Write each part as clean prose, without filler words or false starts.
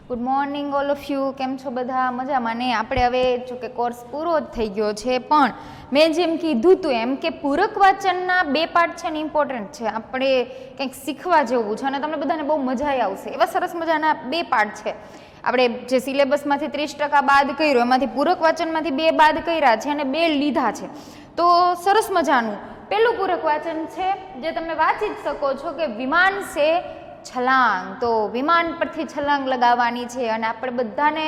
Good morning all of you. કેમ છો બધા? મજામાં ને? આપણે હવે જો કે કોર્સ પૂરો જ થઈ ગયો છે, પણ મેં જેમ કીધું હતું એમ કે પૂરક વાંચનના 2 પાર્ટ છે ને ઇમ્પોર્ટન્ટ છે, આપણે કંઈક શીખવા જેવું છે અને તમને બધાને બહુ મજા આવશે એવા સરસ મજાના 2 પાર્ટ છે. આપણે જે સિલેબસમાંથી 30% બાદ કર્યું એમાંથી પૂરક વાંચનમાંથી 2 બાદ કર્યા છે અને 2 લીધા છે. તો સરસ મજાનું પહેલું પૂરક વાંચન છે જે તમે વાંચી જ શકો છો કે વિમાન સે છલાંગ. તો વિમાન પરથી છલાંગ લગાવવાની છે અને આપણે બધાને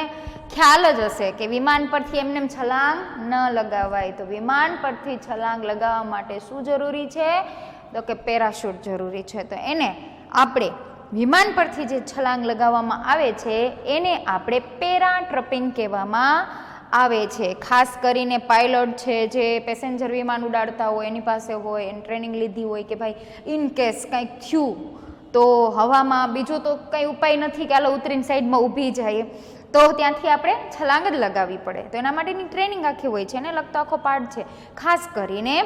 ખ્યાલ જ હશે કે વિમાન પરથી એમને છલાંગ ન લગાવાય. તો વિમાન પરથી છલાંગ લગાવવા માટે શું જરૂરી છે? તો કે પેરાશૂટ જરૂરી છે. તો એને આપણે વિમાન પરથી જે છલાંગ લગાવવામાં આવે છે એને આપણે પેરા ટ્રપિંગ કહેવામાં આવે છે. ખાસ કરીને પાયલોટ છે જે પેસેન્જર વિમાન ઉડાડતા હોય એની પાસે હોય એને ટ્રેનિંગ લીધી હોય કે ભાઈ ઇન કેસ કંઈક થયું તો હવામાં બીજો તો કંઈ ઉપાય નથી કે હાલો ઉતરીને સાઈડમાં ઊભી જાય, તો ત્યાંથી આપણે છલાંગ જ લગાવવી પડે. તો એના માટેની ટ્રેનિંગ આખી હોય છે, એને લગતો આખો પાર્ટ છે. ખાસ કરીને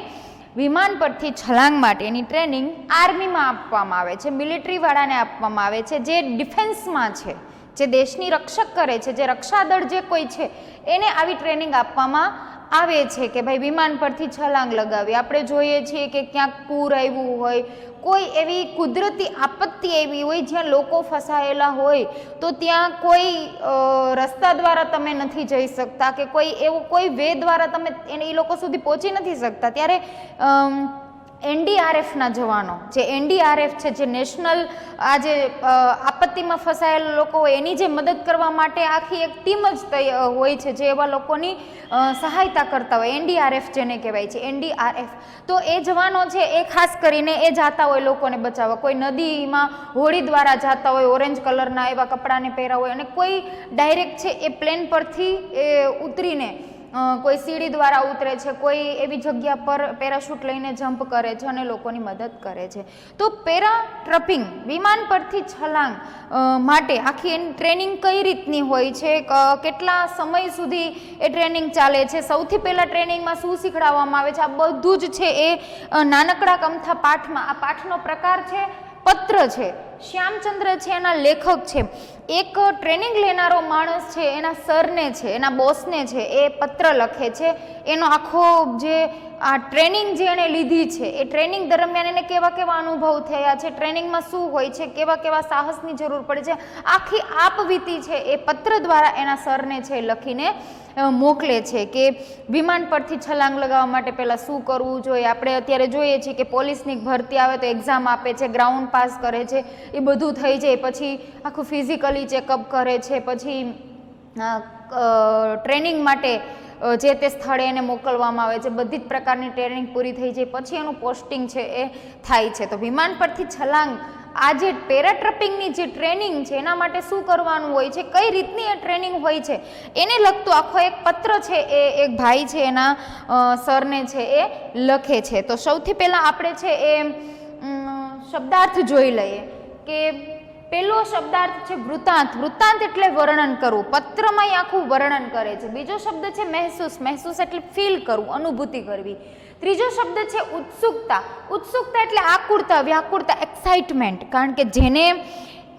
વિમાન પરથી છલાંગ માટેની ટ્રેનિંગ આર્મીમાં આપવામાં આવે છે, મિલિટરીવાળાને આપવામાં આવે છે, જે ડિફેન્સમાં છે, જે દેશની રક્ષક કરે છે, જે રક્ષાદળ જે કોઈ છે એને આવી ટ્રેનિંગ આપવામાં આવે છે કે ભાઈ વિમાન પરથી છલાંગ લગાવી. આપણે જોઈએ છીએ કે ક્યાંક પૂર આવ્યું હોય, કોઈ એવી કુદરતી આપત્તિ આવી હોય જ્યાં લોકો ફસાયેલા હોય, તો ત્યાં કોઈ રસ્તા દ્વારા તમે નથી જઈ શકતા કે કોઈ એવો કોઈ વે દ્વારા તમે એ લોકો સુધી પહોંચી નથી શકતા, ત્યારે એનડીઆરએફના જવાનો, જે એનડીઆરએફ છે, જે નેશનલ આ જે આપત્તિમાં ફસાયેલા લોકો હોય એની જે મદદ કરવા માટે આખી એક ટીમ જ હોય છે, જે એવા લોકોની સહાયતા કરતા હોય, એનડીઆરએફ જેને કહેવાય છે, એનડીઆરએફ. તો એ જવાનો છે એ ખાસ કરીને એ જાતા હોય લોકોને બચાવવા. કોઈ નદીમાં હોડી દ્વારા જાતા હોય, ઓરેન્જ કલરના એવા કપડાને પહેર્યા હોય, અને કોઈ ડાયરેક્ટ છે એ પ્લેન પરથી ઉતરીને કોઈ સીડી દ્વારા ઉતરે છે, કોઈ એવી જગ્યા પર પેરાશૂટ લઈને જમ્પ કરે છે અને લોકોની મદદ કરે છે. તો પેરા ટ્રપિંગ વિમાન પરથી છલાંગ માટે આખી એની ટ્રેનિંગ કઈ રીતની હોય છે, કેટલા સમય સુધી એ ટ્રેનિંગ ચાલે છે, સૌથી પહેલાં ટ્રેનિંગમાં શું શીખડાવવામાં આવે છે, આ બધું જ છે એ નાનકડા કમથા પાઠમાં. આ પાઠનો પ્રકાર છે પત્ર છે. શ્યામચંદ્ર છે એના લેખક છે. એક ટ્રેનિંગ લેનારો માણસ છે એના સરને છે, એના બોસને છે, એ પત્ર લખે છે. એનો આખો જે આ ટ્રેનિંગ જે એણે લીધી છે એ ટ્રેનિંગ દરમિયાન એને કેવા કેવા અનુભવ થયા છે, ટ્રેનિંગમાં શું હોય છે, કેવા કેવા સાહસની જરૂર પડે છે, આખી આપવીતી છે એ પત્ર દ્વારા એના સરને છે લખીને મોકલે છે કે વિમાન પરથી છલાંગ લગાવવા માટે પહેલાં શું કરવું જોઈએ. આપણે અત્યારે જોઈએ છીએ કે પોલીસની ભરતી આવે તો એક્ઝામ આપે છે, ગ્રાઉન્ડ પાસ કરે છે, એ બધું થઈ જાય પછી આખું ફિઝિકલી ચેકઅપ કરે છે, પછી ટ્રેનિંગ માટે જે તે સ્થળે એને મોકલવામાં આવે છે, બધી જ પ્રકારની ટ્રેનિંગ પૂરી થઈ જાય પછી એનું પોસ્ટિંગ છે એ થાય છે. તો વિમાન પરથી છલાંગ આ જે પેરાટ્રપિંગની જે ટ્રેનિંગ છે એના માટે શું કરવાનું હોય છે, કઈ રીતની એ ટ્રેનિંગ હોય છે, એને લગતો આખો એક પત્ર છે એ એક ભાઈ છે એના સરને છે એ લખે છે. તો સૌથી પહેલાં આપણે છે એ શબ્દાર્થ જોઈ લઈએ કે પહેલો શબ્દાર્થ છે વૃત્તાંત. વૃત્તાંત એટલે વર્ણન કરવું, પત્રમાં આખું વર્ણન કરે છે. બીજો શબ્દ છે મહેસૂસ. મહેસૂસ એટલે ફીલ કરવું, અનુભૂતિ કરવી. ત્રીજો શબ્દ છે ઉત્સુકતા. ઉત્સુકતા એટલે આકુરતા, વ્યાકુરતા, એક્સાઇટમેન્ટ. કારણ કે જેને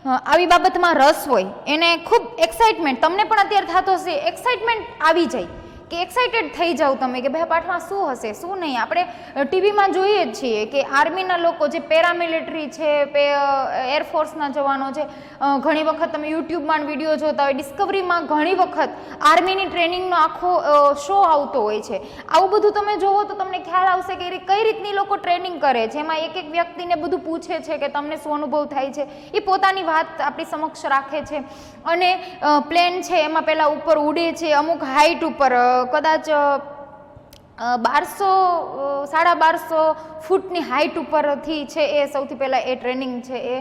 આવી બાબતમાં રસ હોય એને ખૂબ એક્સાઇટમેન્ટ, તમને પણ અત્યારે થતો હશે, એક્સાઇટમેન્ટ આવી જાય કે એક્સાઇટેડ થઈ જાવ તમે કે ભાઈ પાઠમાં શું હશે શું નહીં. આપણે ટીવીમાં જોઈએ જ છીએ કે આર્મીના લોકો જે પેરામિલિટરી છે, એરફોર્સના જવાનો છે, ઘણી વખત તમે યુટ્યુબમાં વિડીયો જોતા હોય, ડિસ્કવરીમાં ઘણી વખત આર્મીની ટ્રેનિંગનો આખો શો આવતો હોય છે. આવું બધું તમે જોવો તો તમને ખ્યાલ આવશે કે કઈ રીતની લોકો ટ્રેનિંગ કરે છે. એમાં એક એક વ્યક્તિને બધું પૂછે છે કે તમને શું અનુભવ થાય છે, એ પોતાની વાત આપણી સમક્ષ રાખે છે. અને પ્લેન છે એમાં પહેલાં ઉપર ઉડે છે, અમુક હાઇટ ઉપર કદાચ 1200-1250 ફૂટની હાઇટ ઉપરથી છે એ સૌથી પહેલાં એ ટ્રેનિંગ છે એ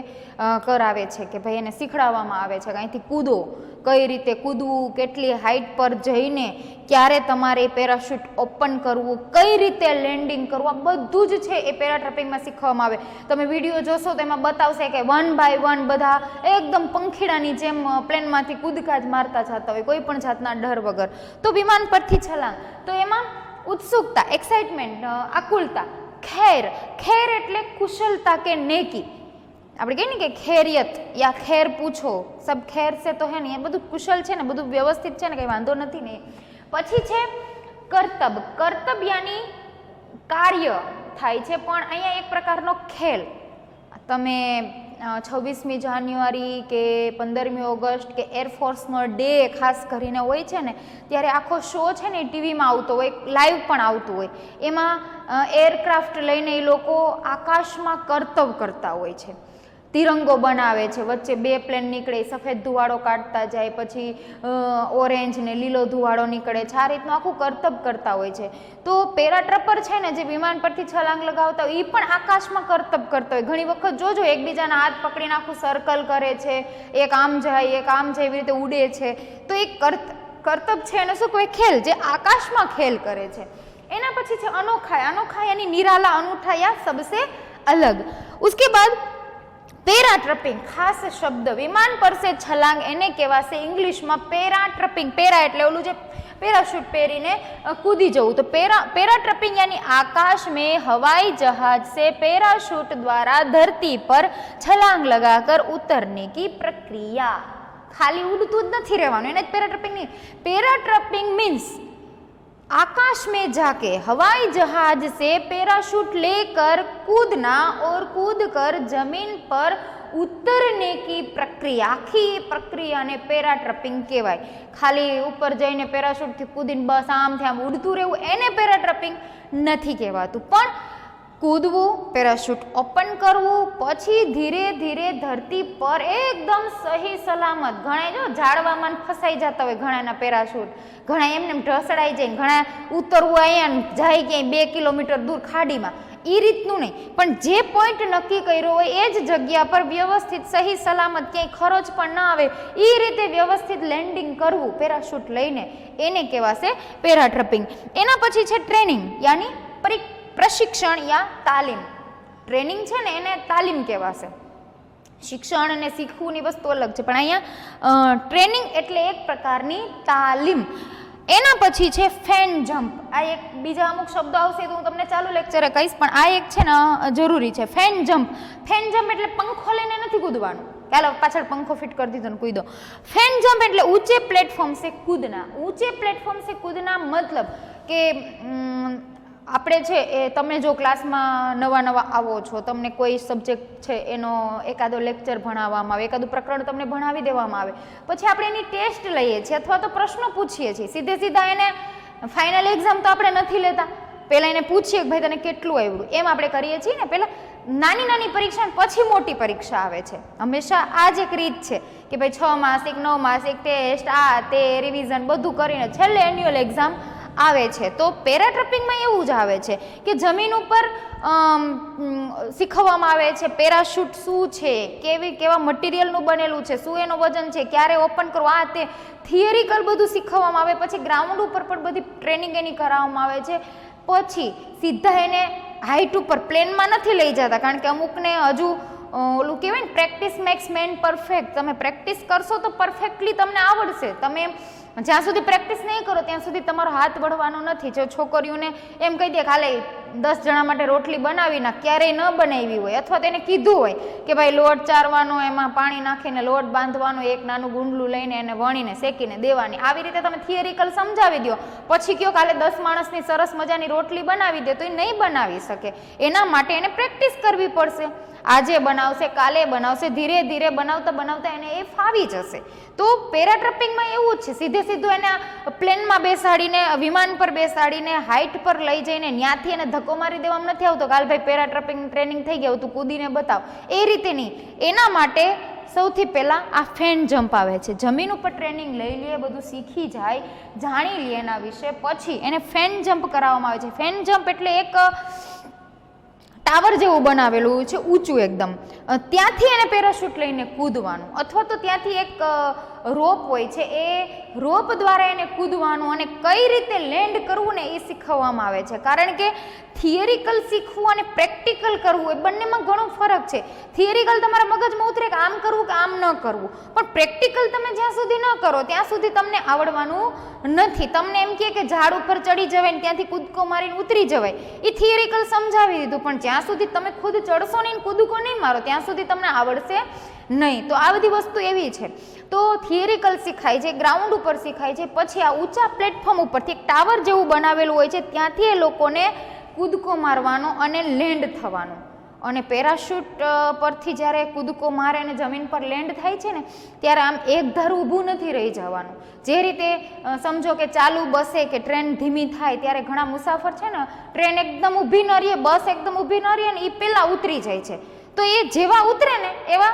કરાવે છે કે ભાઈ એને શીખડાવવામાં આવે છે કે અહીંથી કૂદો, કઈ રીતે કૂદવું, કેટલી હાઇટ પર જઈને ક્યારે તમારે પેરાશૂટ ઓપન કરવું, કઈ રીતે લેન્ડિંગ કરવું, આ બધું જ છે એ પેરાટ્રપિંગમાં શીખવામાં આવે. તમે વિડીયો જોશો તો એમાં બતાવશે કે 1 બાય 1 બધા એકદમ પંખીડાની જેમ પ્લેનમાંથી કૂદકા જ મારતા જતા હોય, કોઈ પણ જાતના ડર વગર. તો વિમાન પરથી છલાંગ, તો એમાં ઉત્સુકતા, એક્સાઇટમેન્ટ, આકુલતા. ખેર. ખેર એટલે કુશળતા કે નેકી. આપણે કહીએ ને કે ખૈરિયત યા ખૈર પૂછો, સબ ખૈર સે તો હે ને, એ બધું કુશલ છે ને, બધું વ્યવસ્થિત છે ને, કંઈ વાંધો નથી ને. પછી છે કર્તબ. કર્તબ યાની કાર્ય થાય છે, પણ અહીંયા એક પ્રકારનો ખેલ. તમે 26મી જાન્યુઆરી કે 15મી ઓગસ્ટ કે એરફોર્સનો ડે ખાસ કરીને હોય છે ને, ત્યારે આખો શો છે ને ટીવીમાં આવતો હોય, લાઈવ પણ આવતું હોય. એમાં એરક્રાફ્ટ લઈને એ લોકો આકાશમાં કરતબ કરતા હોય છે, તિરંગો બનાવે છે, વચ્ચે 2 પ્લેન નીકળે, સફેદ ધુવાડો કાઢતા જાય, પછી ઓરેન્જ ને લીલો ધુવાડો નીકળે છે, આ રીતનું આખું કરતબ કરતા હોય છે. તો પેરાટ્રપર છે ને, જે વિમાન પરથી છલાંગ લગાવતા હોય, એ પણ આકાશમાં કરતબ કરતા હોય. ઘણી વખત જોજો એકબીજાના હાથ પકડીને આખું સર્કલ કરે છે, એક આમ જાય એક આમ જાય, એવી રીતે ઉડે છે. તો એ કરતબ છે એને શું કહેવાય? ખેલ, જે આકાશમાં ખેલ કરે છે. એના પછી છે અનોખા. અનોખા યાની નિરાલા, અનૂઠા યા સબસે અલગ. ઉસકે બાદ પેરાટ્રપિંગ. ખાસ શબ્દ, વિમાન પર સે છલાંગ એને કહેવાશે ઇંગ્લિશમાં પેરાટ્રપિંગ. પેરા એટલે ઓલું જે પેરાશૂટ પહેરીને કૂદી જવું. તો પેરાટ્રપિંગ યાनी आकाश में हवाई जहाज से पैराशूट द्वारा धरती पर छलांग लगाकर उतरने की प्रक्रिया. खाली उड़તું જ નથી રહેવાનું, એને જ પેરાટ્રપિંગ નહીં. પેરાટ્રપિંગ मीन्स आकाश में जाके हवाई जहाज से पैराशूट लेकर कूदना और कूदकर जमीन पर उतरने की प्रक्रिया. आखी प्रक्रियाने पेराट्रपिंग कहेवाय. खाली ऊपर जईने पेराशूटथी कूदीने बस आमथी आम उड़તું રહેવું એને પેરાટ્રપિંગ નથી કહેવાતું. પણ કૂદવું, પેરાશૂટ ઓપન કરવું, પછી ધીરે ધીરે ધરતી પર એકદમ સહી સલામત. ઘણા જો ઝાડવામાં ફસાઈ જતા હોય ઘણાના પેરાશૂટ, ઘણા એમને ઢસડાઈ જાય, ઘણા ઉતરવું અહીંયા જાય ક્યાંય 2 કિલોમીટર દૂર ખાડીમાં. એ રીતનું નહીં, પણ જે પોઈન્ટ નક્કી કર્યો હોય એ જ જગ્યા પર વ્યવસ્થિત સહી સલામત, ક્યાંય ખરોચ પણ ના આવે એ રીતે વ્યવસ્થિત લેન્ડિંગ કરવું પેરાશૂટ લઈને, એને કહેવાશે પેરાટ્રપિંગ. એના પછી છે ટ્રેનિંગ યાની પ્રશિક્ષણ યા તાલીમ. ટ્રેનિંગ છે ને એને તાલીમ કહેવાશે. શિક્ષણ અને શીખવુંની વસ્તુ અલગ છે, પણ અહીંયા ટ્રેનિંગ એટલે એક પ્રકારની તાલીમ. એના પછી છે ફેન જમ્પ. આ એક બીજા અમુક શબ્દો આવશે તો હું તમને ચાલુ લેક્ચરે કહીશ, પણ આ એક છે ને જરૂરી છે. Fan jump. ફેન જમ્પ એટલે પંખો લઈને નથી કૂદવાનું, ચાલો પાછળ પંખો ફિટ કરી દીધો ને કૂદો. ફેન જમ્પ એટલે ઊંચે પ્લેટફોર્મ સે કૂદના. ઊંચે પ્લેટફોર્મ સે કૂદના મતલબ કે આપણે છે એ તમે જો ક્લાસમાં નવા આવો છો, તમને કોઈ સબ્જેક્ટ છે એનો એકાદો લેક્ચર ભણાવવામાં આવે, એકાદું પ્રકરણ તમને ભણાવી દેવામાં આવે, પછી આપણે એની ટેસ્ટ લઈએ છીએ અથવા તો પ્રશ્નો પૂછીએ છીએ. સીધા એને ફાઇનલ એક્ઝામ તો આપણે નથી લેતા, પહેલાં એને પૂછીએ કે ભાઈ તને કેટલું આવડ્યું, એમ આપણે કરીએ છીએ ને. પહેલાં નાની પરીક્ષા પછી મોટી પરીક્ષા આવે છે. હંમેશા આ જ એક રીત છે કે ભાઈ 6 માસિક 9 માસિક ટેસ્ટ, આ તે રિવિઝન બધું કરીને છેલ્લે એન્યુઅલ એક્ઝામ આવે છે. તો પેરાટ્રપિંગમાં એવું જ આવે છે કે જમીન ઉપર શીખવવામાં આવે છે પેરાશૂટ શું છે, કેવા મટીરિયલનું બનેલું છે, શું એનું વજન છે, ક્યારે ઓપન કરવું, આ તે થિયરિકલ બધું શીખવવામાં આવે. પછી ગ્રાઉન્ડ ઉપર પણ બધી ટ્રેનિંગ એની કરાવવામાં આવે છે. પછી સીધા એને હાઈટ ઉપર પ્લેનમાં નથી લઈ જતા, કારણ કે અમુકને હજુ ઓલું કહેવાય ને પ્રેક્ટિસ મેક્સ મેન પરફેક્ટ. તમે પ્રેક્ટિસ કરશો તો પરફેક્ટલી તમને આવડશે. તમે જ્યાં સુધી પ્રેક્ટિસ નહીં કરો ત્યાં સુધી તમારો હાથ વળવાનો નથી. જો છોકરીઓને એમ કહી દે ખાલે 10 જણા માટે રોટલી બનાવી નાખ, ક્યારેય ન બનાવી હોય, અથવા તેને કીધું હોય કે ભાઈ લોટ ચારવાનો, એમાં પાણી નાખીને લોટ બાંધવાનો, એક નાનું ગુંડલું લઈને એને વણીને શેકીને દેવાની, આવી રીતે તમે થિયરિકલ સમજાવી દો, પછી કયો કાલે 10 માણસની સરસ મજાની રોટલી બનાવી દે, તો એ નહીં બનાવી શકે. એના માટે એને પ્રેક્ટિસ કરવી પડશે. આજે બનાવશે, કાલે બનાવશે, ધીરે ધીરે બનાવતા એને એ ફાવી જશે. તો પેરાટ્રપિંગમાં એવું જ છે, સીધું એને પ્લેનમાં બેસાડીને, વિમાન પર બેસાડીને, હાઈટ પર લઈ જઈને ત્યાંથી એને ધક્કો મારી દેવામાં નથી આવતો, કાલ ભાઈ પેરાટ્રપિંગ ટ્રેનિંગ થઈ ગયું, તું કૂદીને બતાવ, એ રીતે નહીં. એના માટે સૌથી પહેલાં આ ફેન જમ્પ આવે છે. જમીન ઉપર ટ્રેનિંગ લઈ લઈએ, બધું શીખી જાય, જાણી લઈએ એના વિશે, પછી એને ફેન જમ્પ કરાવવામાં આવે છે. ફેન જમ્પ એટલે એક ટાવર જેવું બનાવેલું છે, ઊંચું એકદમ, ત્યાંથી એને પેરાશૂટ લઈને કૂદવાનું, અથવા તો ત્યાંથી એક રોપ હોય છે, એ રોપ દ્વારા એને કૂદવાનું અને કઈ રીતે લેન્ડ કરવું ને એ શીખવવામાં આવે છે. કારણ કે થિયરિકલ શીખવું અને પ્રેક્ટિકલ કરવું એ બંનેમાં ઘણો ફરક છે. થિયરિકલ તમારા મગજમાં ઉતરે કે આમ કરવું કે આમ ન કરવું, પણ પ્રેક્ટિકલ તમે જ્યાં સુધી ન કરો ત્યાં સુધી તમને આવડવાનું નથી. તમને એમ કહે કે ઝાડ ઉપર ચડી જવાય ને ત્યાંથી કૂદકો મારીને ઉતરી જવાય, એ થિયરિકલ સમજાવી દીધું, પણ જ્યાં સુધી તમે ખુદ ચડશો નહીં, કૂદકો નહીં મારો, ત્યાં સુધી તમને આવડશે નહીં. તો આ બધી વસ્તુ એવી છે. તો થિયરિકલ શીખાય છે, ગ્રાઉન્ડ ઉપર શીખાય છે, પછી આ ઊંચા પ્લેટફોર્મ ઉપરથી એક ટાવર જેવું બનાવેલું હોય છે, ત્યાંથી એ લોકોને કૂદકો મારવાનો અને લેન્ડ થવાનું. અને પેરાશૂટ પરથી જ્યારે કૂદકો મારે અને જમીન પર લેન્ડ થાય છે ને, ત્યારે આમ એક ધારું ઊભું નથી રહી જવાનું. જે રીતે સમજો કે ચાલુ બસે કે ટ્રેન ધીમી થાય ત્યારે ઘણા મુસાફર છે ને, ટ્રેન એકદમ ઊભી ન રહીએ, બસ એકદમ ઊભી ન રહીએ ને, એ પહેલાં ઉતરી જાય છે. તો એ જેવા ઉતરે ને એવા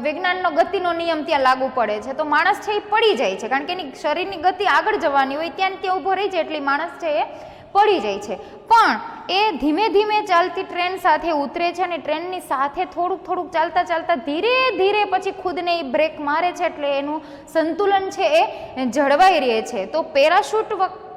વિજ્ઞાનનો ગતિનો નિયમ ત્યાં લાગુ પડે છે. તો માણસ છે એ પડી જાય છે, કારણ કે એની શરીરની ગતિ આગળ જવાની હોય, ત્યાં ત્યાં ઊભો રહી જાય એટલે માણસ છે એ પડી જાય છે. પણ એ ધીમે ધીમે ચાલતી ટ્રેન સાથે ઉતરે છે અને ટ્રેનની સાથે થોડુંક થોડુંક ચાલતા ચાલતા ધીરે ધીરે પછી ખુદને એ બ્રેક મારે છે, એટલે એનું સંતુલન છે એ જળવાઈ રહે છે. તો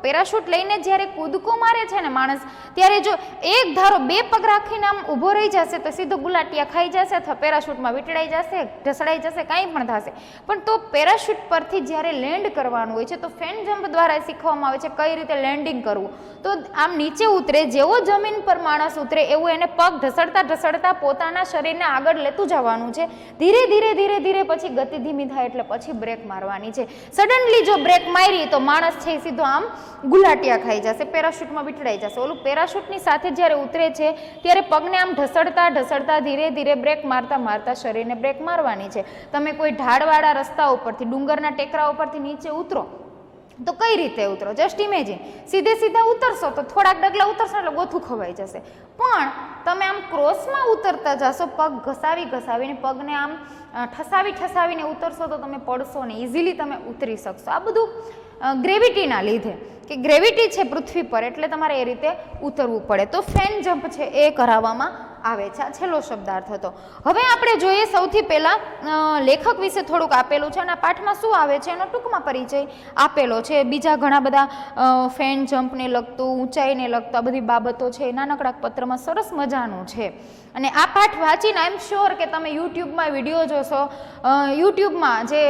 પેરાશૂટ લઈને જ્યારે કૂદકો મારે છે ને માણસ, ત્યારે જો એક ધારો બે પગ રાખીને આમ ઊભો રહી જશે તો સીધો ગુલાટિયા ખાઈ જશે અથવા પેરાશૂટમાં વીંટળાઈ જશે, ઢસડાઈ જશે, કાંઈ પણ થશે. પણ તો પેરાશૂટ પરથી જ્યારે લેન્ડ કરવાનું હોય છે તો ફેન જમ્પ દ્વારા શીખવામાં આવે છે કઈ રીતે લેન્ડિંગ કરવું. તો આમ નીચે ઉતરે, જેવો જમીન પર માણસ ઉતરે એવું એને પગ ઢસડતા ઢસડતા પોતાના શરીરને આગળ લેતું જવાનું છે. ધીરે ધીરે ધીરે ધીરે પછી ગતિ ધીમી થાય એટલે પછી બ્રેક મારવાની છે. સડનલી જો બ્રેક મારી તો માણસ છે સીધો આમ ગુલાટિયા ખાઈ જશે, પેરાશૂટમાં વીંટળાઈ જશે. ઓલું પેરાશૂટની સાથે જ્યારે ઉતરે છે ત્યારે પગને આમ ઢસડતા ઢસડતા ધીરે ધીરે બ્રેક મારતા મારતા શરીરને બ્રેક મારવાની છે. તમે કોઈ ઢાળવાળા રસ્તા ઉપરથી, ડુંગરના ટેકરા ઉપરથી નીચે ઉતરો તો કઈ રીતે ઉતરો? જસ્ટ ઇમેજિન, સીધે સીધા ઉતરશો તો થોડાક ડગલા ઉતરશો એટલે ગોથું ખવાઈ જશે. પણ તમે આમ ક્રોસમાં ઉતરતા જશો, પગ ઘસાવી ઘસાવીને, પગને આમ ઠસાવી ઠસાવીને ઉતરશો તો તમે પડશો ને, ઇઝીલી તમે ઉતરી શકશો. આ બધું ગ્રેવિટીના લીધે, કે ગ્રેવિટી છે પૃથ્વી પર એટલે તમારે એ રીતે ઉતરવું પડે. તો ફેન જમ્પ છે એ કરાવવામાં આવે છે. આ છેલ્લો શબ્દાર્થ હતો. હવે આપણે જોઈએ સૌથી પહેલાં લેખક વિશે થોડુંક આપેલું છે અને આ પાઠમાં શું આવે છે એનો ટૂંકમાં પરિચય આપેલો છે. બીજા ઘણા બધા ફેન જમ્પને લગતું, ઊંચાઈને લગતું આ બધી બાબતો છે એ નાનકડા પત્રમાં સરસ મજાનું છે. અને આ પાઠ વાંચીને આઈ એમ શ્યોર કે તમે યુટ્યુબમાં વિડીયો જોશો, યુટ્યુબમાં જે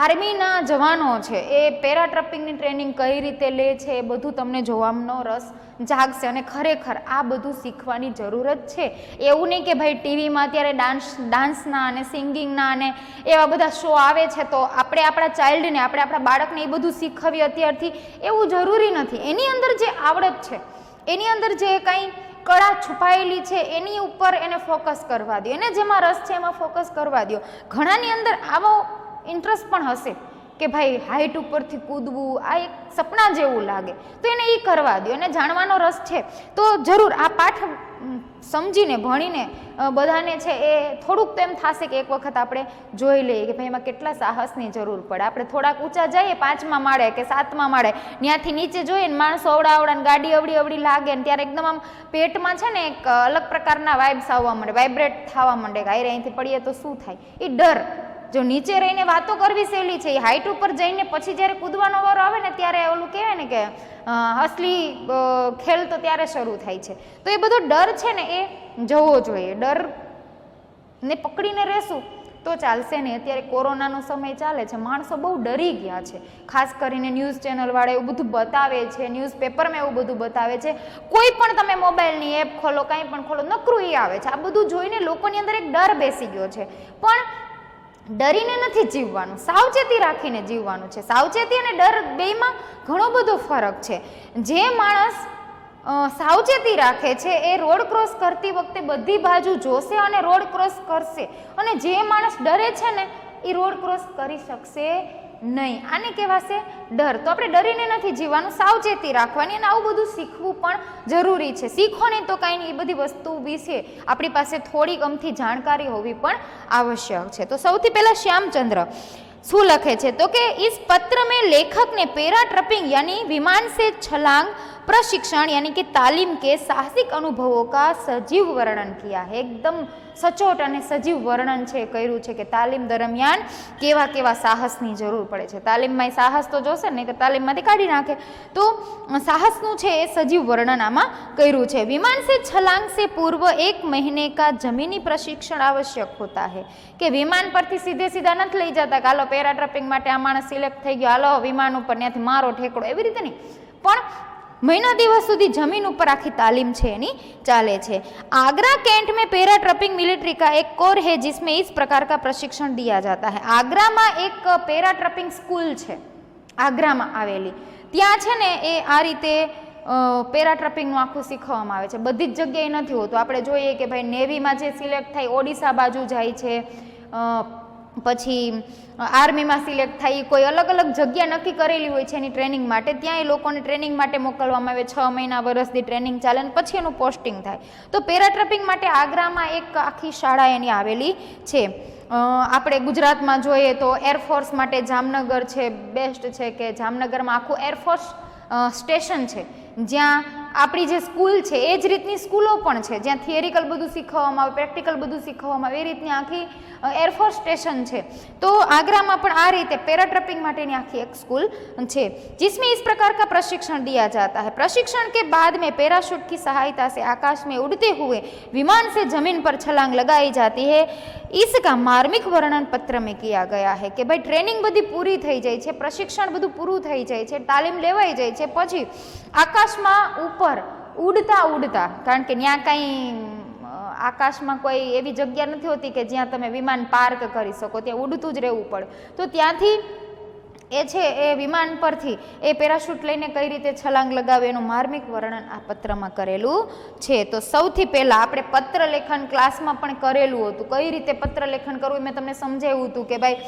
આર્મીના જવાનો છે એ પેરાટ્રપિંગની ટ્રેનિંગ કઈ રીતે લે છે એ બધું તમને જોવાનો રસ જાગશે. અને ખરેખર આ બધું શીખવાની જરૂર જ છે. એવું નહીં કે ભાઈ ટીવીમાં અત્યારે ડાન્સના અને સિંગિંગના અને એવા બધા શો આવે છે તો આપણે આપણા ચાઇલ્ડને, આપણે આપણા બાળકને એ બધું શીખવીએ અત્યારથી, એવું જરૂરી નથી. એની અંદર જે આવડત છે, એની અંદર જે કાંઈ કળા છુપાયેલી છે એની ઉપર એને ફોકસ કરવા દો, એને જેમાં રસ છે એમાં ફોકસ કરવા દો. ઘણાની અંદર આવો ઇન્ટરેસ્ટ પણ હશે કે ભાઈ હાઈટ ઉપરથી કૂદવું આ એક સપના જેવું લાગે, તો એને એ કરવા દો. એને જાણવાનો રસ છે તો જરૂર આ પાઠ સમજીને ભણીને બધાને છે એ થોડુંક તો એમ થશે કે એક વખત આપણે જોઈ લઈએ કે ભાઈ એમાં કેટલા સાહસની જરૂર પડે. આપણે થોડાક ઊંચા જઈએ 5મા માળે કે 7મા માળે, ત્યાંથી નીચે જોઈએ ને માણસો અવડા ને ગાડી અવડી અવડી લાગે ને ત્યારે એકદમ આમ પેટમાં છે ને એક અલગ પ્રકારના વાઇબ્સ આવવા માંડે, વાઇબ્રેટ થવા માંડે કે આઈ અહીંથી પડીએ તો શું થાય. એ ડર. જો નીચે રહીને વાતો કરવી સહેલી છે, એ હાઈટ ઉપર જઈને પછી જ્યારે કૂદવાનો વારો આવે ને ત્યારે ઓલું કહેવાય ને કે અસલી ખેલ તો ત્યારે શરૂ થાય છે. તો એ બધો ડર છે ને એ જવો જોઈએ. ડરને પકડીને રહેશું તો ચાલશે નહીં. અત્યારે કોરોનાનો સમય ચાલે છે, માણસો બહુ ડરી ગયા છે. ખાસ કરીને ન્યૂઝ ચેનલવાળા એવું બધું બતાવે છે, ન્યૂઝપેપરમાં એવું બધું બતાવે છે. કોઈ પણ તમે મોબાઈલની એપ ખોલો, કાંઈ પણ ખોલો, નકરું એ આવે છે. આ બધું જોઈને લોકોની અંદર એક ડર બેસી ગયો છે. પણ ડરીને નથી જીવવાનું, સાવચેતી રાખીને જીવવાનું છે. સાવચેતી અને ડર બેયમાં ઘણો બધો ફરક છે. જે માણસ સાવચેતી રાખે છે એ રોડ ક્રોસ કરતી વખતે બધી બાજુ જોશે અને રોડ ક્રોસ કરશે, અને જે માણસ ડરે છે ને એ રોડ ક્રોસ કરી શકશે નહીં. આને કહેવાશે ડર. તો આપણે ડરીને નથી જીવવાનું, સાવચેતી રાખવાની, અને આવું બધું શીખવું પણ જરૂરી છે. શીખો નહીં તો કાંઈ નહીં, એ બધી વસ્તુ વિશે આપણી પાસે થોડી ગમથી જાણકારી હોવી પણ आवश्यक છે. તો સૌથી પહેલાં શ્યામચંદ્ર શું લખે છે તો કે इस पत्र में लेखक ने पैरा ट्रपिंग यानी विमान से छलांग प्रशिक्षण यानी कि तालीम के साहसिक अनुभवों का सजीव वर्णन किया है। एकदम सचोट અને સજીવ વર્ણન છે કર્યું છે કે તાલીમ દરમિયાન કેવા કેવા સાહસની જરૂર પડે છે। તાલીમમાં સાહસ તો જોશે ને કે તાલીમમાંથી કાઢી નાખે, તો સાહસનું છે એ સજીવ વર્ણન આમાં કર્યું છે। विमान से छलांग से पूर्व 1 महीने का जमीनी प्रशिक्षण आवश्यक होता है કે વિમાન પરથી સીધે સીધા નથી લઈ જતા કે હાલો પેરાટ્રપિંગ માટે આ માણસ સિલેક્ટ થઈ ગયો, હાલો વિમાન ઉપર ત્યાંથી મારો ઠેકડો, એવી રીતે નહીં, પણ महीना दिवस सुधी जमीन ऊपर आखी तालीम छे एनी चाले छे। आगरा कैंट में पैराट्रपिंग मिलिट्री का एक कोर है जिसमें इस प्रकार का प्रशिक्षण दिया जाता है। आगरा में एक पैराट्रपिंग स्कूल छे, आगरा में आवेली, त्यां छे ने ए आ रीते પેરાટ્રપિંગનું આખું શીખવવામાં આવે છે। બધી જ જગ્યાએ નથી હોતું। આપણે જોઈએ કે ભાઈ નેવીમાં જે સિલેક્ટ થાય ઓડિશા બાજુ જાય છે, પછી આર્મીમાં સિલેક્ટ થાય, કોઈ અલગ અલગ જગ્યા નક્કી કરેલી હોય છે એની ટ્રેનિંગ માટે, ત્યાં એ લોકોને ટ્રેનિંગ માટે મોકલવામાં આવે, 6 મહિના વર્ષથી ટ્રેનિંગ ચાલે અને પછી એનું પોસ્ટિંગ થાય। તો પેરાટ્રપિંગ માટે આગ્રામાં એક આખી શાળા એની આવેલી છે। આપણે ગુજરાતમાં જોઈએ તો એરફોર્સ માટે જામનગર છે, બેસ્ટ છે કે જામનગરમાં આખું એરફોર્સ સ્ટેશન છે, જ્યાં આપણી જે સ્કૂલ છે એ જ રીતની સ્કૂલો પણ છે, જ્યાં થિયરિકલ બધું શીખવવામાં આવે, પ્રેક્ટિકલ બધું શીખવવામાં આવે, એ રીતની આખી એરફોર્સ સ્ટેશન છે। તો आगरा પણ આ રીતે पैराट्रपिंग માટેની આખી એક સ્કૂલ છે, जिसमें इस प्रकार का प्रशिक्षण दिया जाता है। प्रशिक्षण के बाद में पैराशूट की सहायता से आकाश में उड़ते हुए विमान से जमीन पर छलांग लगाई जाती है। इसका मार्मिक वर्णन पत्र में किया गया है કે ભાઈ ટ્રેનિંગ બધી પૂરી થઈ જાય છે, પ્રશિક્ષણ બધું પૂરું થઈ જાય છે, તાલીમ લેવાઈ જાય છે, પછી આકાશમાં ઉપર ઉડતા ઉડતા, કારણ કે ત્યાં કાંઈ આકાશમાં કોઈ એવી જગ્યા નથી હોતી કે જ્યાં તમે વિમાન પાર્ક કરી શકો, ત્યાં ઉડતું જ રહેવું પડે, તો ત્યાંથી એ છે એ વિમાન પરથી એ પેરાશૂટ લઈને કઈ રીતે છલાંગ લગાવે એનું માર્મિક વર્ણન આ પત્રમાં કરેલું છે। તો સૌથી પહેલાં આપણે પત્ર લેખન ક્લાસમાં પણ કરેલું હતું, કઈ રીતે પત્ર લેખન કરવું મેં તમને સમજાવ્યું હતું કે ભાઈ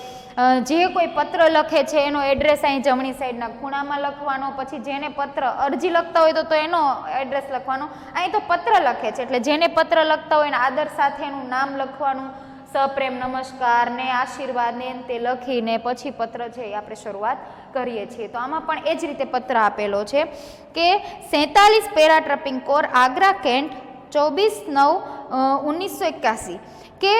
જે કોઈ પત્ર લખે છે એનો એડ્રેસ અહીં જમણી સાઈડના ખૂણામાં લખવાનો, પછી જેને પત્ર અરજી લખતા હોય તો એનો એડ્રેસ લખવાનો, અહીં તો પત્ર લખે છે એટલે જેને પત્ર લખતા હોય એના આદર સાથે એનું નામ લખવાનું, સપ્રેમ નમસ્કાર ને આશીર્વાદ ને તે લખીને પછી પત્ર છે એ આપણે શરૂઆત કરીએ છીએ। તો આમાં પણ એ જ રીતે પત્ર આપેલો છે કે 47 પેરાટ્રપિંગ કોર આગ્રા કેન્ટ 24/9/1981 કે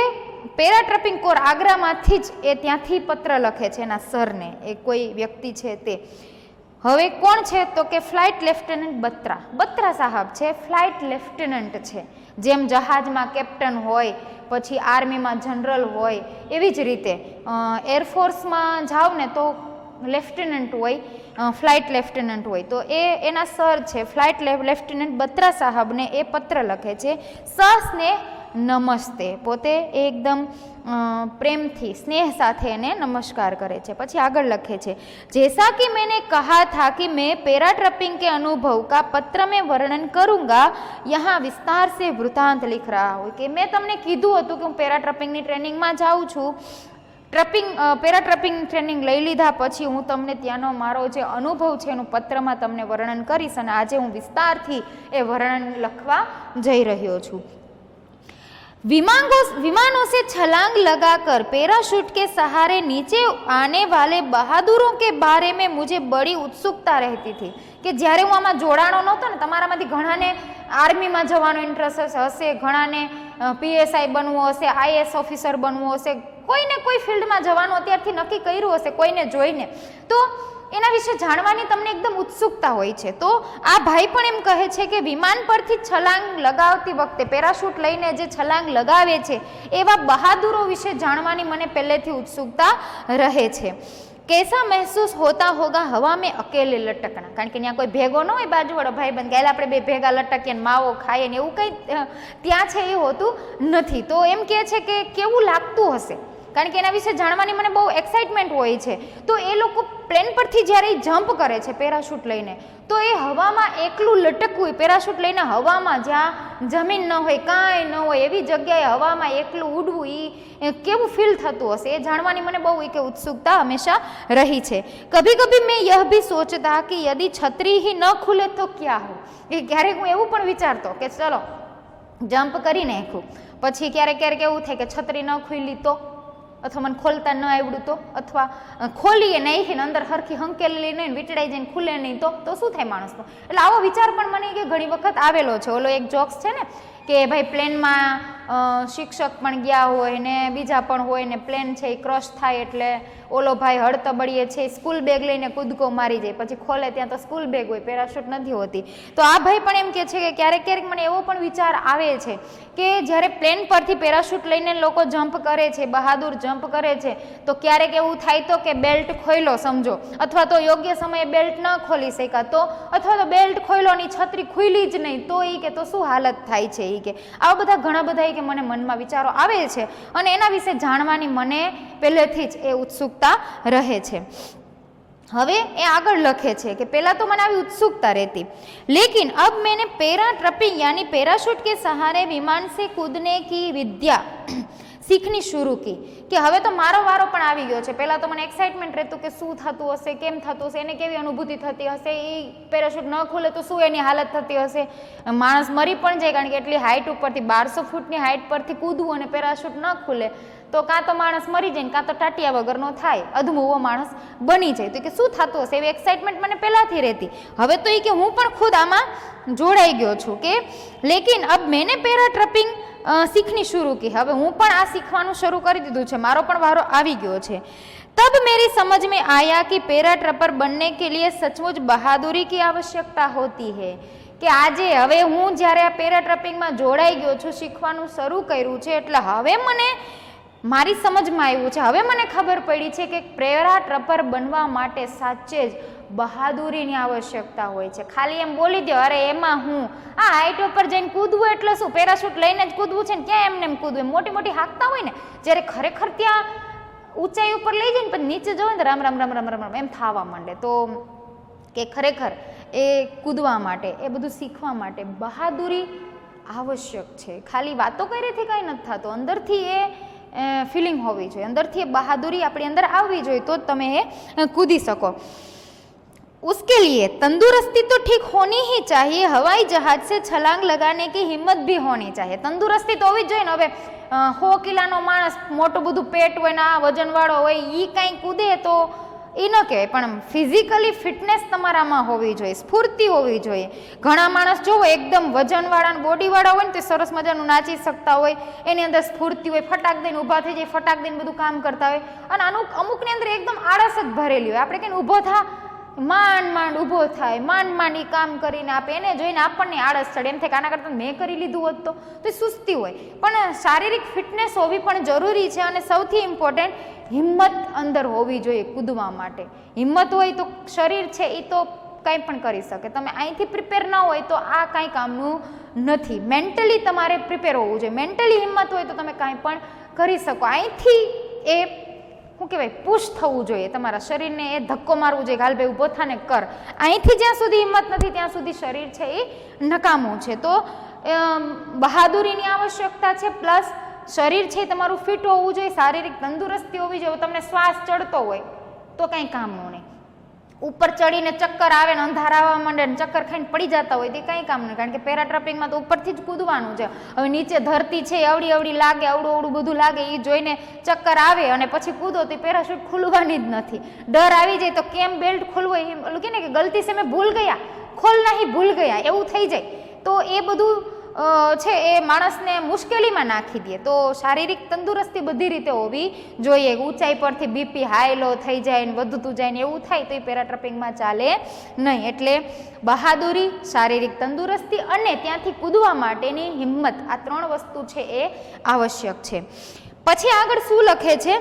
પેરાટ્રપિંગ કોર આગ્રામાંથી જ એ ત્યાંથી પત્ર લખે છે એના સરને, એ કોઈ વ્યક્તિ છે તે। હવે કોણ છે તો કે ફ્લાઇટ લેફ્ટનન્ટ બત્રા સાહેબ છે, ફ્લાઇટ લેફ્ટનન્ટ છે, જેમ જહાજમાં કેપ્ટન હોય, પછી આર્મીમાં જનરલ હોય, એવી જ રીતે એરફોર્સમાં જાઓ ને તો લેફ્ટનન્ટ હોય, ફ્લાઇટ લેફ્ટનન્ટ હોય, તો એ એના સર છે ફ્લાઇટ લેફ્ટનન્ટ બત્રા સાહેબને એ પત્ર લખે છે। સસ્નેહ નમસ્તે, પોતે એકદમ પ્રેમથી સ્નેહ સાથે એને નમસ્કાર કરે છે। પછી આગળ લખે છે, जैसा कि मैंने कहा था कि मैं पैराट्रपिंग के अनुभव का पत्र में वर्णन करूंगा, यहाँ विस्तार से वृत्तांत लिख रहा हूँ कि मैं તમને કીધું હતું કે હું પેરાટ્રપિંગની ટ્રેનિંગમાં જાઉં છું, પેરાટ્રપિંગ ટ્રેનિંગ લઈ લીધા પછી હું તમને ત્યાંનો મારો જે અનુભવ છે એનું પત્રમાં તમને વર્ણન કરીશ, અને આજે હું વિસ્તારથી એ વર્ણન લખવા જઈ રહ્યો છું। विमानों से छलांग लगाकर पैराशूट के सहारे नीचे आने वाले बहादुरों के बारे में मुझे बड़ी उत्सुकता रहती थी કે જ્યારે હું આમાં જોડાણો નહોતો ને, તમારામાંથી ઘણાને આર્મીમાં જવાનો ઇન્ટરેસ્ટ હશે, ઘણાને પીએસઆઈ બનવું હશે, આઈએસ ઓફિસર બનવું હશે, કોઈને કોઈ ફિલ્ડમાં જવાનું અત્યારથી નક્કી કર્યું હશે કોઈને જોઈને, તો એના વિશે જાણવાની તમને એકદમ ઉત્સુકતા હોય છે। તો આ ભાઈ પણ એમ કહે છે કે વિમાન પરથી છલાંગ લગાવતી વખતે, પેરાશૂટ લઈને જે છલાંગ લગાવે છે એવા બહાદુરો વિશે જાણવાની મને પહેલેથી ઉત્સુકતા રહે છે। कैसा महसूस होता होगा हवा में अकेले लटकना, કારણ કે ત્યાં કોઈ ભેગો ન હોય, બાજુવાળો ભાઈબંધ ગાયલા આપણે બે ભેગા લટકીએ ને માવો ખાઈએ ને એવું કંઈ ત્યાં છે એ હોતું નથી। તો એમ કહે છે કે કેવું લાગતું હશે, કારણ કે એના વિશે જાણવાની મને બહુ એક્સાઇટમેન્ટ હોય છે। તો એ લોકો પ્લેન પરથી જ્યારે જમ્પ કરે છે પેરાશૂટ લઈને, તો એ હવામાં એકલું લટકવું, પેરાશૂટ લઈને હવામાં જ્યાં જમીન ન હોય, કાંઈ ન હોય એવી જગ્યાએ હવામાં એકલું ઉડવું, એ કેવું ફીલ થતું હશે એ જાણવાની મને બહુ એક उत्सुकता हमेशा रही है। कभी कभी मैं यह भी सोचता कि यदि छतरी ही न खुले तो क्या हो, એ ક્યારેક હું એવું પણ વિચારતો કે ચલો જમ્પ કરી નાખ્યું, પછી ક્યારેક ક્યારેક એવું થાય કે છત્રી ન ખુલી અથવા મને ખોલતા ન આવડ્યું તો, અથવા ખોલીએ નહીં અંદર હરખી હંકેલી નહીં વીંટળાઈ જઈને ખુલે નહીં તો શું થાય માણસનો. એટલે આવો વિચાર પણ મને કે ઘણી વખત આવેલો છે. ઓલો એક જોક્સ છે ને કે ભાઈ પ્લેનમાં શિક્ષક પણ ગયા હોય ને બીજા પણ હોય ને પ્લેન છે એ ક્રશ થાય એટલે ઓલો ભાઈ હળતબડીએ છે સ્કૂલ બેગ લઈને કૂદકો મારી જાય, પછી ખોલે ત્યાં તો સ્કૂલ બેગ હોય, પેરાશૂટ નથી હોતી. તો આ ભાઈ પણ એમ કે છે કે ક્યારેક ક્યારેક મને એવો પણ વિચાર આવે છે કે જ્યારે પ્લેન પરથી પેરાશૂટ લઈને લોકો જમ્પ કરે છે, બહાદુર જમ્પ કરે છે, તો ક્યારેક એવું થાય તો કે બેલ્ટ ખોઈલો સમજો, અથવા તો યોગ્ય સમયે બેલ્ટ ન ખોલી શકાતો, અથવા તો બેલ્ટ ખોઈલોની છત્રી ખુલી જ નહીં તો એ કે તો શું હાલત થાય છે. એ કે આવા બધા ઘણા બધા કે મને મનમાં વિચારો આવે છે અને એના વિશે જાણવાની મને પહેલેથી જ એ ઉત્સુકતા રહે છે. હવે એ આગળ લખે છે કે પહેલા તો મને આવી उत्सुकता रहती, लेकिन अब मैंने पैरा ट्रपिंग यानी पैराशूट के सहारे विमान से कूदने की विद्या શીખની શરૂ કી. કે હવે તો મારો વારો પણ આવી ગયો છે. પહેલાં તો મને એક્સાઇટમેન્ટ રહેતું કે શું થતું હશે, કેમ થતું હશે, એને કેવી અનુભૂતિ થતી હશે, એ પેરાશૂટ ન ખુલે તો શું એની હાલત થતી હશે, માણસ મરી પણ જાય કારણ કે એટલી હાઇટ ઉપરથી 1200 ફૂટની હાઇટ પરથી કૂદવું અને પેરાશૂટ ન ખુલે તો કાં તો માણસ મરી જાય ને કાં તો ટાટિયા વગરનો થાય, અધમુવો માણસ બની જાય. તો કે શું થતું હશે એવી એક્સાઇટમેન્ટ મને પહેલાંથી રહેતી. હવે તો એ કે હું પણ ખુદ આમાં જોડાઈ ગયો છું કે લેકિન અબ મેને પેરા ટ્રપિંગ सीखनी शुरू की. હવે હું પણ આ શીખવાનું શરૂ કરી દીધું છે, મારો પણ વારો આવી ગયો છે. तब मेरी समझ में आया कि पैरा ट्रपर बनने के लिए सचमुच बहादुरी की आवश्यकता होती है. કે આજે હવે હું જ્યારે આ પેરા ટ્રપિંગમાં જોડાઈ ગયો છું, શીખવાનું શરૂ કર્યું છે, એટલે હવે મને મારી સમજમાં આવ્યું છે, હવે મને ખબર પડી છે કે પેરા ટ્રપર બનવા માટે સાચે જ બહાદુરીની આવશ્યકતા હોય છે. ખાલી એમ બોલી દો અરે એમાં હું આ હાઈટ ઉપર જઈને કૂદવું એટલે શું, પેરાશૂટ લઈને જ કૂદવું છે ને ક્યાં એમને એમ કૂદવું, મોટી મોટી હાંકતા હોય ને જ્યારે ખરેખર ત્યાં ઊંચાઈ ઉપર લઈ જઈને પછી નીચે જવું ને રામ રામ રામ રામ રામ રામ એમ થવા માંડે. તો કે ખરેખર એ કૂદવા માટે, એ બધું શીખવા માટે બહાદુરી આવશ્યક છે. ખાલી વાતો કર્યાથી કંઈ નથી થતું, અંદરથી એ ફિલિંગ હોવી જોઈએ, અંદરથી એ બહાદુરી આપણી અંદર આવવી જોઈએ તો જ તમે એ કૂદી શકો. उसके लिए तंदुरुस्ती तो ठीक होनी ही चाहिए, हवाई जहाज से छलांग लगाने की हिम्मत भी होनी चाहिए. तंदुरुस्ती तो होવી જ જોઈએ ને. હવે 100 કિલોનો માણસ મોટું બધું પેટ હોય ને આ વજનવાળો હોય એ કાંઈ કૂદે તો એ ન કહેવાય, પણ ફિઝિકલી ફિટનેસ તમારામાં હોવી જોઈએ, સ્ફૂર્તિ હોવી જોઈએ. ઘણા માણસ જોવો એકદમ વજનવાળા અને બોડીવાળા હોય ને તો સરસ મજાનું નાચી શકતા હોય, એની અંદર સ્ફૂર્તિ હોય, ફટાક દઈને ઊભા થઈ જાય, ફટાક દઈને બધું કામ કરતા હોય. અને અમુકની અંદર એકદમ આળસ જ ભરેલી હોય. આપણે કંઈ ઊભો થા માંડ માંડ ઊભો થાય, માંડ માંડ એ કામ કરીને આપે, એને જોઈને આપણને આળસ ચડે, એમ થાય કે આના કરતાં મેં કરી લીધું હોત તો એ સુસ્તી હોય. પણ શારીરિક ફિટનેસ હોવી પણ જરૂરી છે અને સૌથી ઇમ્પોર્ટન્ટ હિંમત અંદર હોવી જોઈએ કૂદવા માટે. હિંમત હોય તો શરીર છે એ તો કંઈ પણ કરી શકે. તમે અહીંથી પ્રિપેર ન હોય તો આ કાંઈ કામનું નથી. મેન્ટલી તમારે પ્રિપેર હોવું જોઈએ. મેન્ટલી હિંમત હોય તો તમે કાંઈ પણ કરી શકો. અહીંથી એ શું કહેવાય પુશ થવું જોઈએ, તમારા શરીરને એ ધક્કો મારવું જોઈએ, હાલ ભાઈ ઊભો થાને કર. અહીંથી જ્યાં સુધી હિંમત નથી ત્યાં સુધી શરીર છે એ નકામું છે. તો બહાદુરીની આવશ્યકતા છે, પ્લસ શરીર છે તમારું ફિટ હોવું જોઈએ, શારીરિક તંદુરસ્તી હોવી જોઈએ. તમને શ્વાસ ચડતો હોય તો કંઈ કામનું નહીં. ઉપર ચડીને ચક્કર આવે ને અંધારા આવવા માંડે ને ચક્કર ખાઈને પડી જતા હોય તે કંઈ કામ નહીં, કારણ કે પેરા ટ્રપિંગમાં તો ઉપરથી જ કૂદવાનું છે. હવે નીચે ધરતી છે અવડી અવડી લાગે, અવડું અવડું બધું લાગે, એ જોઈને ચક્કર આવે અને પછી કૂદો તો પેરાશૂટ ખુલવાની જ નથી. ડર આવી જાય તો કેમ બેલ્ટ ખોલવો, એ ઓલું કે ને કે ગલતી સે મેં ભૂલ ગયા, ખોલના હી ભૂલ ગયા એવું થઈ જાય. તો એ બધું છે એ માણસને મુશ્કેલીમાં નાખી દે. તો શારીરિક તંદુરસ્તી બધી રીતે હોવી જોઈએ. ઊંચાઈ પરથી બીપી હાઈ લો થઈ જાય ને વધતું જાય ને એવું થાય તો એ પેરા ટ્રપિંગમાં ચાલે નહીં. એટલે બહાદુરી, શારીરિક તંદુરસ્તી અને ત્યાંથી કૂદવા માટેની હિંમત, આ 3 વસ્તુ છે એ આવશ્યક છે. પછી આગળ શું લખે છે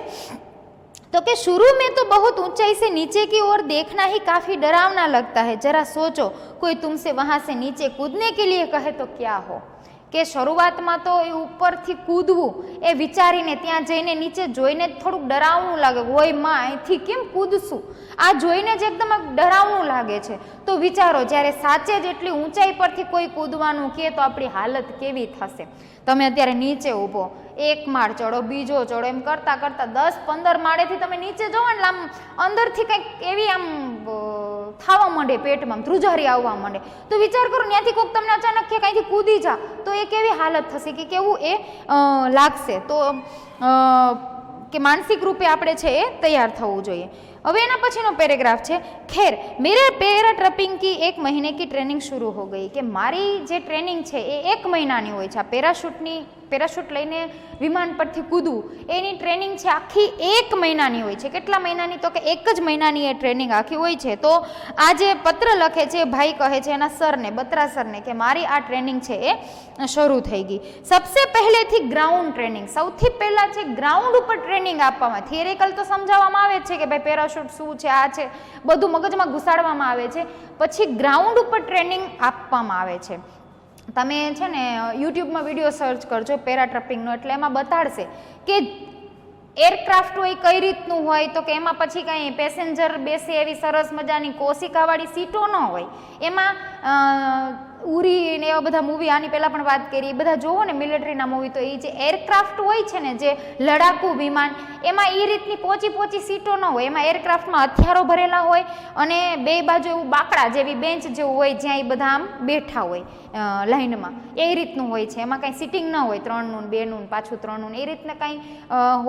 तो कि शुरू में तो बहुत ऊंचाई से नीचे की ओर देखना ही काफ़ी डरावना लगता है, जरा सोचो कोई तुमसे वहाँ से नीचे कूदने के लिए कहे तो क्या हो. કે શરૂઆતમાં તો એ ઉપરથી કૂદવું એ વિચારીને ત્યાં જઈને નીચે જોઈને જ થોડુંક ડરાવનું લાગે, હોય માં અહીંથી કેમ કૂદશું, આ જોઈને જ એકદમ ડરાવનું લાગે છે. તો વિચારો જ્યારે સાચે જ એટલી ઊંચાઈ પરથી કોઈ કૂદવાનું કહે તો આપણી હાલત કેવી થશે. તમે અત્યારે નીચે ઊભો, 1 માળ ચડો, બીજો ચડો, એમ કરતાં કરતાં 10-15 માળેથી તમે નીચે જોવો ને આમ અંદરથી કંઈક એવી આમ થવા માંડે, પેટમાં ધ્રુજારી આવવા માંડે. તો વિચાર કરો ત્યાંથી કોઈક તમને અચાનક કે કંઈથી કૂદી જા તો એ કેવી હાલત થશે, કે કેવું એ લાગશે. તો કે માનસિક રૂપે આપણે છે એ તૈયાર થવું જોઈએ. હવે એના પછીનો પેરેગ્રાફ છે, ખેર મેરે પેરા ટ્રપિંગ કી 1 મહિને કી ટ્રેનિંગ શરૂ હો ગઈ, કે મારી જે ટ્રેનિંગ છે એ 1 મહિનાની હોય છે. આ પેરાશૂટ લઈને વિમાન પરથી કૂદવું એની ટ્રેનિંગ છે આખી 1 મહિનાની હોય છે. કેટલા મહિનાની? તો કે 1 જ મહિનાની એ ટ્રેનિંગ આખી હોય છે. તો આ જે પત્ર લખે છે ભાઈ કહે છે એના સરને, બત્રા સરને, કે મારી આ ટ્રેનિંગ છે એ શરૂ થઈ ગઈ. સબસે પહેલેથી ગ્રાઉન્ડ ટ્રેનિંગ, સૌથી પહેલા છે ગ્રાઉન્ડ ઉપર ટ્રેનિંગ આપવામાં. થિયરિકલ તો સમજાવવામાં આવે છે કે ભાઈ પેરાશૂટ શું છે, આ છે, બધું મગજમાં ઘુસાડવામાં આવે છે. પછી ગ્રાઉન્ડ ઉપર ટ્રેનિંગ આપવામાં આવે છે. તમે છે ને યુટ્યુબમાં વિડીયો સર્ચ કરજો પેરા ટ્રપિંગનો, એટલે એમાં બતાડશે કે એરક્રાફ્ટ હોય કઈ રીતનું હોય. તો કે એમાં પછી કાંઈ પેસેન્જર બેસે એવી સરસ મજાની કોશિકાવાળી સીટો ન હોય. એમાં ઉરી ને એવા બધા મૂવી આની પહેલાં પણ વાત કરી, એ બધા જોવો ને મિલિટરીના મૂવી, તો એ જે એરક્રાફ્ટ હોય છે ને, જે લડાકુ વિમાન, એમાં એ રીતની પોચી સીટો ન હોય. એમાં એરક્રાફ્ટમાં હથિયારો ભરેલા હોય અને બે બાજુ એવું બાકડા જેવી બેન્ચ જેવું હોય જ્યાં એ બધા આમ બેઠા હોય લાઈનમાં, એ રીતનું હોય છે. એમાં કાંઈ સિટિંગ ન હોય 3નું 2નું પાછું 3નું, એ રીતના કાંઈ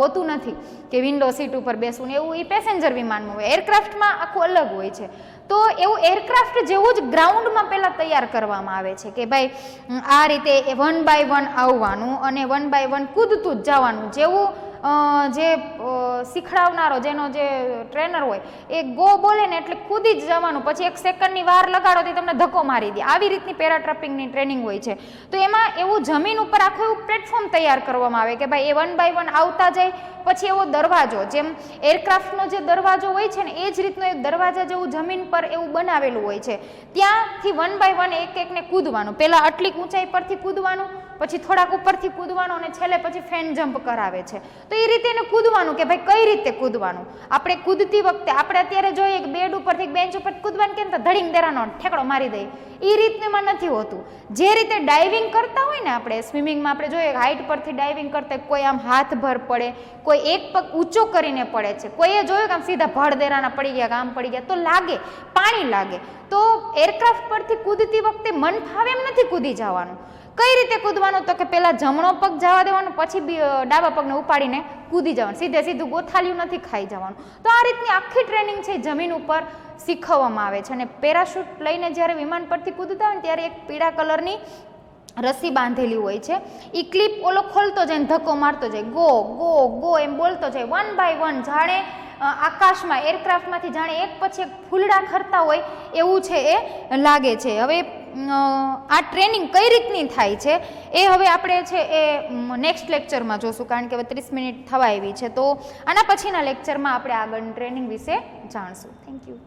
હોતું નથી કે વિન્ડો સીટ ઉપર બેસવું ને એવું. એ પેસેન્જર વિમાનમાં હોય. એરક્રાફ્ટમાં આખું અલગ હોય છે. તો એવું એરક્રાફ્ટ જેવું જ ગ્રાઉન્ડમાં પહેલાં તૈયાર કરવામાં આવે છે કે ભાઈ આ રીતે 1 by 1 આવવાનું અને 1 by 1 કૂદતું જ જવાનું. જેવું જે શીખડાવનારો, જેનો જે ટ્રેનર હોય એ ગો બોલે ને એટલે કૂદી જ જવાનું. પછી 1 સેકન્ડની વાર લગાડો તો તમને ધક્કો મારી દે. આવી રીતની પેરા ટ્રપિંગની ટ્રેનિંગ હોય છે. તો એમાં એવું જમીન ઉપર આખું એવું પ્લેટફોર્મ તૈયાર કરવામાં આવે કે ભાઈ એ 1 by 1 આવતા જાય. પછી એવો દરવાજો, જેમ એરક્રાફ્ટનો જે દરવાજો હોય છે ને એ જ રીતનો એક દરવાજા જેવું જમીન પર એવું બનાવેલું હોય છે. ત્યાંથી 1 by 1 એકને કૂદવાનું. પહેલાં આટલી ઊંચાઈ પરથી કૂદવાનું, પછી થોડાક ઉપરથી કૂદવાનું અને છેલ્લે પછી ફેન જમ્પ કરાવે છે. તો એ રીતે એને કૂદવાનું કે ભાઈ કઈ રીતે કૂદવાનું. આપણે કૂદતી વખતે આપણે અત્યારે જોઈએ કે બેડ ઉપરથી બેન્ચ ઉપર કૂદવાનું કેમ તો ધડીંગ દેરાનો ઠેકડો મારી દઈએ, એ રીતનું નથી હોતું. જે રીતે ડાઇવિંગ કરતા હોય ને, આપણે સ્વિમિંગમાં આપણે જોઈએ હાઇટ પરથી ડાઇવિંગ કરતા, કોઈ આમ હાથ ભર પડે, કોઈ એક પગ ઊંચો કરીને પડે છે, કોઈએ જોયું કે આમ સીધા ભડ દેરાના પડી ગયા, કામ પડી ગયા, તો લાગે, પાણી લાગે. તો એરક્રાફ્ટ પરથી કૂદતી વખતે મન ફાવે એમ નથી કૂદી જવાનું. કઈ રીતે કૂદવાનું? તો કે પહેલાં જમણો પગ જવા દેવાનો, પછી ડાબા પગને ઉપાડીને કૂદી જવાનું. સીધું ગોથાલ્યું નથી ખાઈ જવાનું. તો આ રીતની આખી ટ્રેનિંગ છે જમીન ઉપર શીખવવામાં આવે છે. અને પેરાશૂટ લઈને જ્યારે વિમાન પરથી કૂદતા હોય ને ત્યારે એક પીળા કલરની રસ્સી બાંધેલી હોય છે. એ ક્લિપ ઓલો ખોલતો જાય ને ધક્કો મારતો જાય, ગો ગો ગો એમ બોલતો જાય 1 by 1, જાણે આકાશમાં એરક્રાફ્ટમાંથી જાણે એક પછી એક ફૂલડા ખરતા હોય એવું છે એ લાગે છે. હવે આ ટ્રેનિંગ કઈ રીતની થાય છે એ હવે આપણે છે એ નેક્સ્ટ લેક્ચરમાં જોશું, કારણ કે હવે 30 મિનિટ થવા આવી છે. તો આના પછીના લેક્ચરમાં આપણે આગળ ટ્રેનિંગ વિશે જાણશું. Thank you.